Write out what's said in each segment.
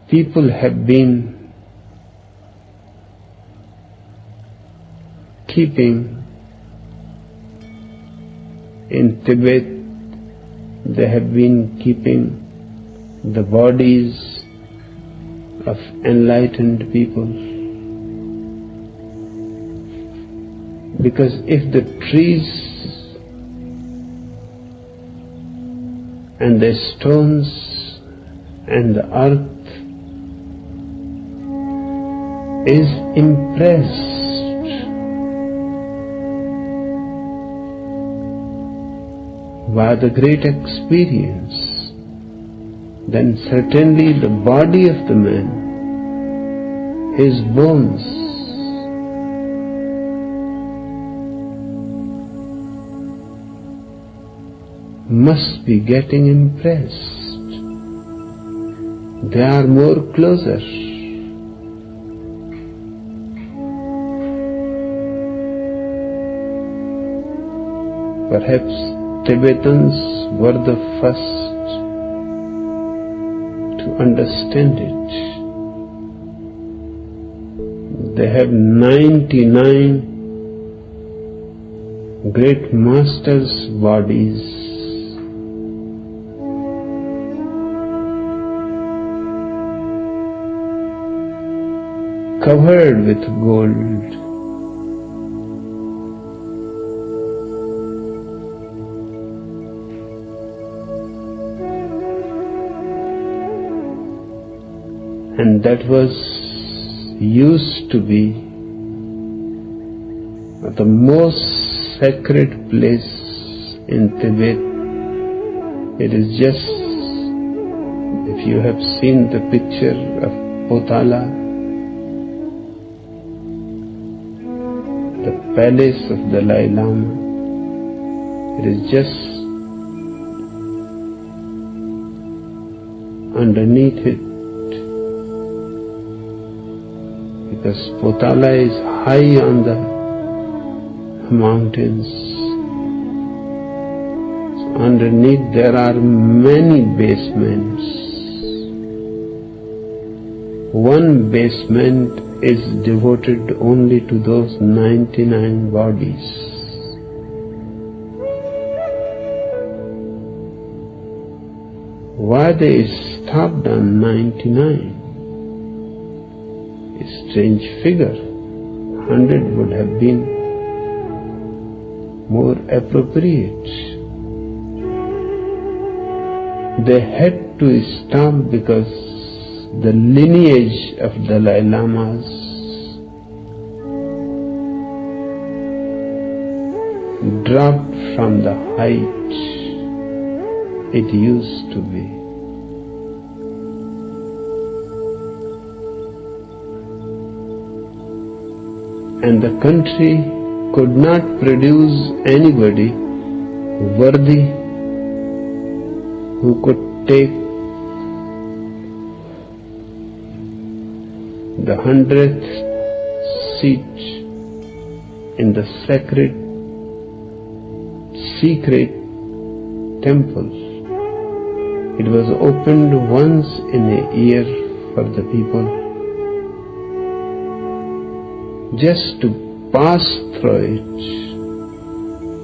people have been keeping in Tibet, they have been keeping the bodies of enlightened people. Because if the trees and the stones and the earth is impressed by the great experience, then certainly the body of the man, his bones, must be getting impressed. They are more closer. Perhaps Tibetans were the first to understand it. They have 99 great masters' bodies covered with gold. And that was used to be the most sacred place in Tibet. It is just, if you have seen the picture of Potala, the palace of Dalai Lama, it is just underneath it. Because Potala is high on the mountains. So underneath there are many basements. One basement is devoted only to those 99 bodies. Why they stopped on 99? A strange figure. 100 would have been more appropriate. They had to stop because the lineage of Dalai Lamas dropped from the height it used to be. And the country could not produce anybody worthy who could take the 100th seat in the sacred, secret temple. It was opened once in a year for the people, just to pass through it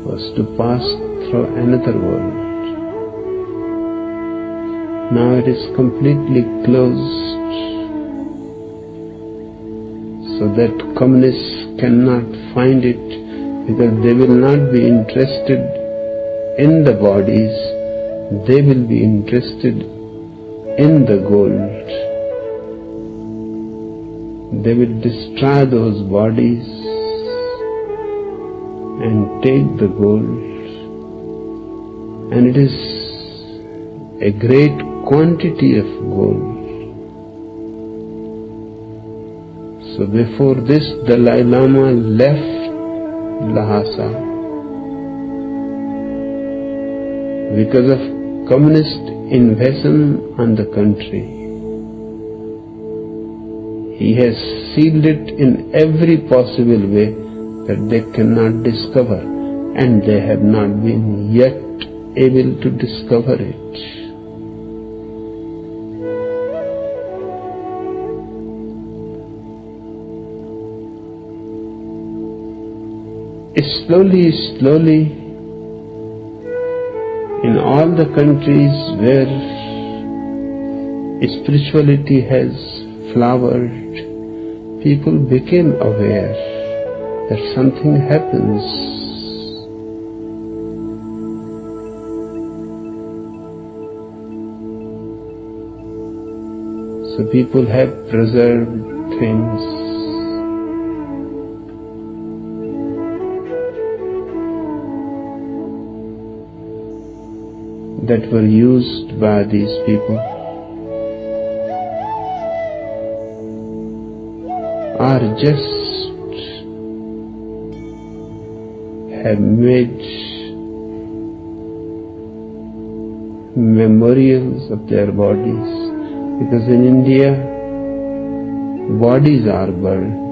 was to pass through another world. Now it is completely closed, so that communists cannot find it, because they will not be interested in the bodies, they will be interested in the gold. They will destroy those bodies and take the gold, and it is a great quantity of gold. So before this, Dalai Lama left Lhasa because of communist invasion on the country. He has sealed it in every possible way that they cannot discover, and they have not been yet able to discover it. slowly, in all the countries where spirituality has flowered, people became aware that something happens. So people have preserved things. That were used by these people, or just have made memorials of their bodies, because in India bodies are burnt.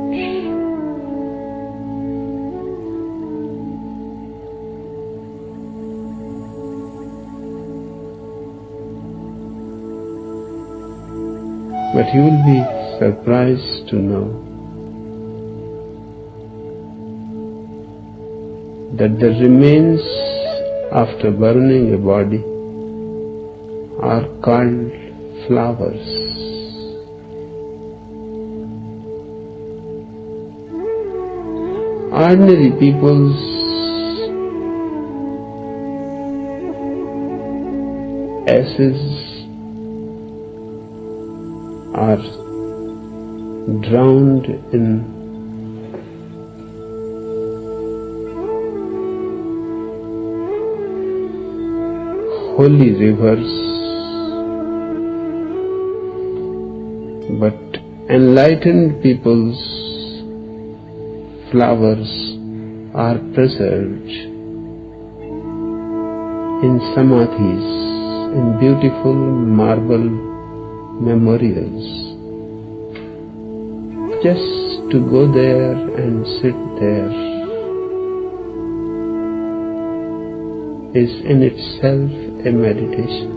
But you will be surprised to know that the remains after burning a body are called flowers. Ordinary people's ashes are drowned in holy rivers, but enlightened people's flowers are preserved in samadhis, in beautiful marble memorials. Just to go there and sit there is in itself a meditation.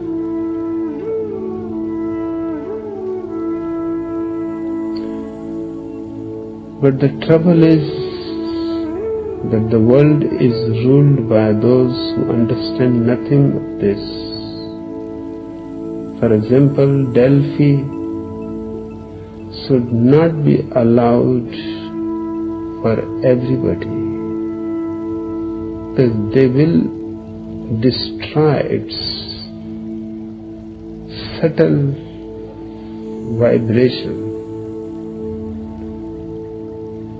But the trouble is that the world is ruled by those who understand nothing of this. For example, Delphi should not be allowed for everybody, because they will destroy its subtle vibration.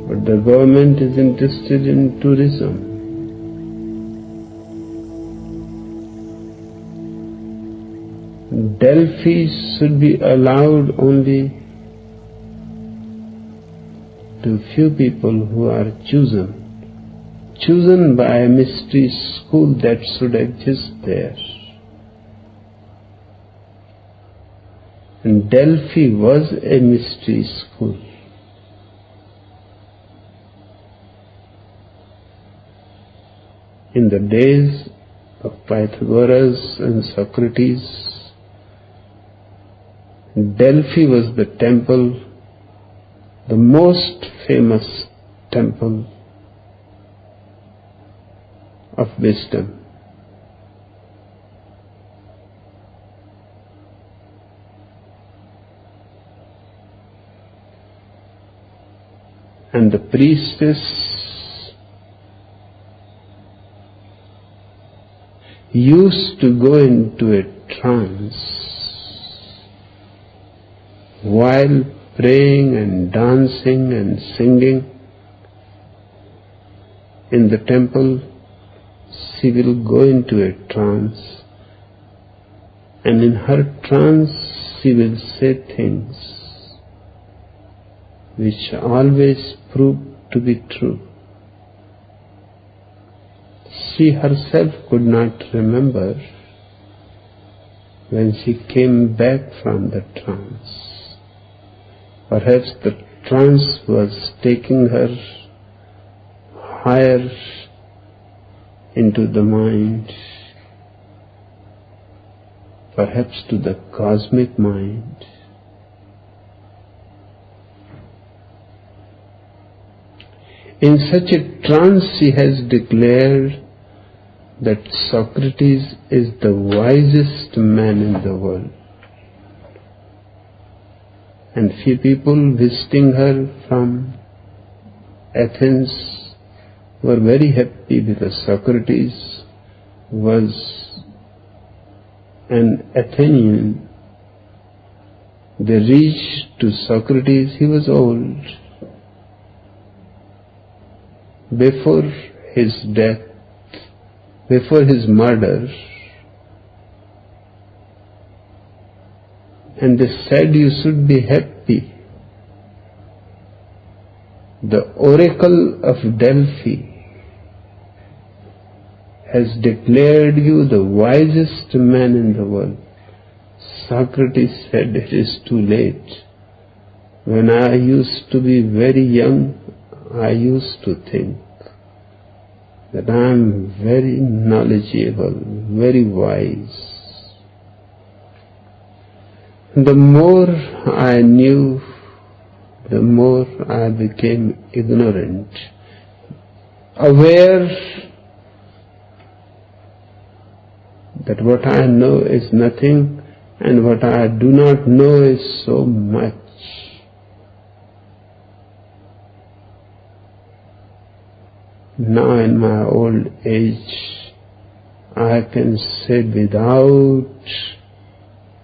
But the government is interested in tourism. Delphi should be allowed only to few people who are chosen by a mystery school that should exist there. And Delphi was a mystery school. In the days of Pythagoras and Socrates, Delphi was the temple, the most famous temple of wisdom. And the priestess used to go into a trance while praying and dancing and singing in the temple. She will go into a trance, and in her trance she will say things which always prove to be true. She herself could not remember when she came back from the trance. Perhaps the trance was taking her higher into the mind, perhaps to the cosmic mind. In such a trance he has declared that Socrates is the wisest man in the world. And few people visiting her from Athens were very happy because Socrates was an Athenian. They reached to Socrates, he was old. Before his death, before his murder, and they said, you should be happy. The oracle of Delphi has declared you the wisest man in the world. Socrates said, it is too late. When I used to be very young, I used to think that I am very knowledgeable, very wise. The more I knew, the more I became ignorant, aware that what I know is nothing and what I do not know is so much. Now in my old age, I can say without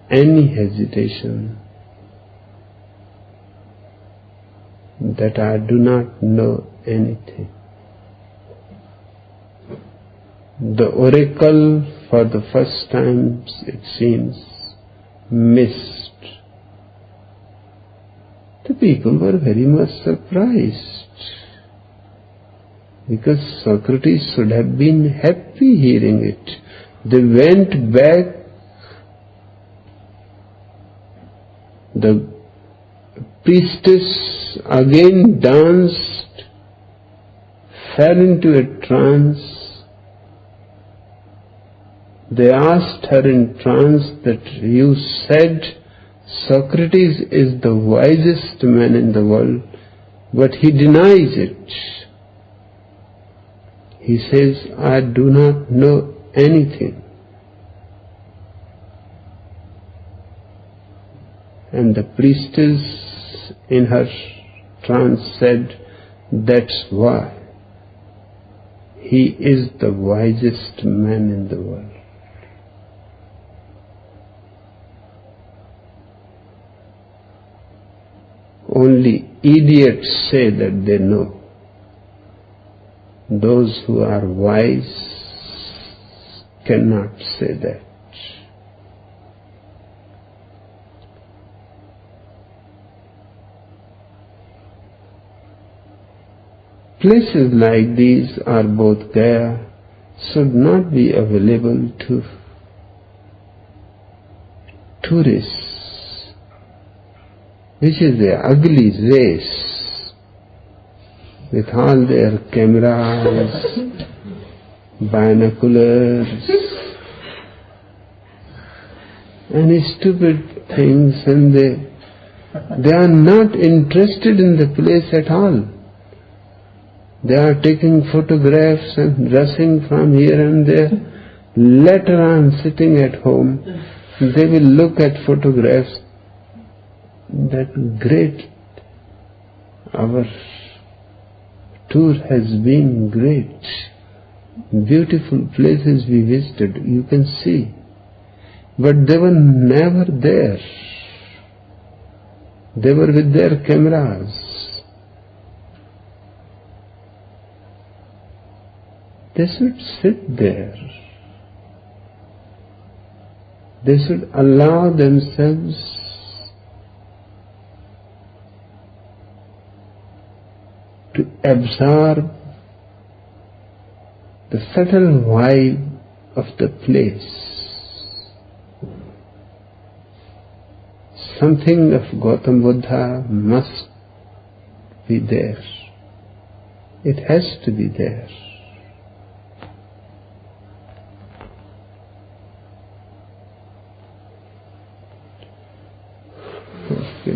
any hesitation that I do not know anything. The oracle for the first time, it seems, missed. The people were very much surprised because Socrates should have been happy hearing it. They went back. The priestess again danced, fell into a trance. They asked her in trance that you said Socrates is the wisest man in the world, but he denies it. He says, I do not know anything. And the priestess in her trance said, that's why he is the wisest man in the world. Only idiots say that they know. Those who are wise cannot say that. Places like these are both there, should not be available to tourists, which is the ugly race with all their cameras, binoculars, and stupid things, and they are not interested in the place at all. They are taking photographs and rushing from here and there. Later on, sitting at home, they will look at photographs. That great, our tour has been great. Beautiful places we visited, you can see. But they were never there. They were with their cameras. They should sit there. They should allow themselves to absorb the subtle vibe of the place. Something of Gautam Buddha must be there. It has to be there. Okay,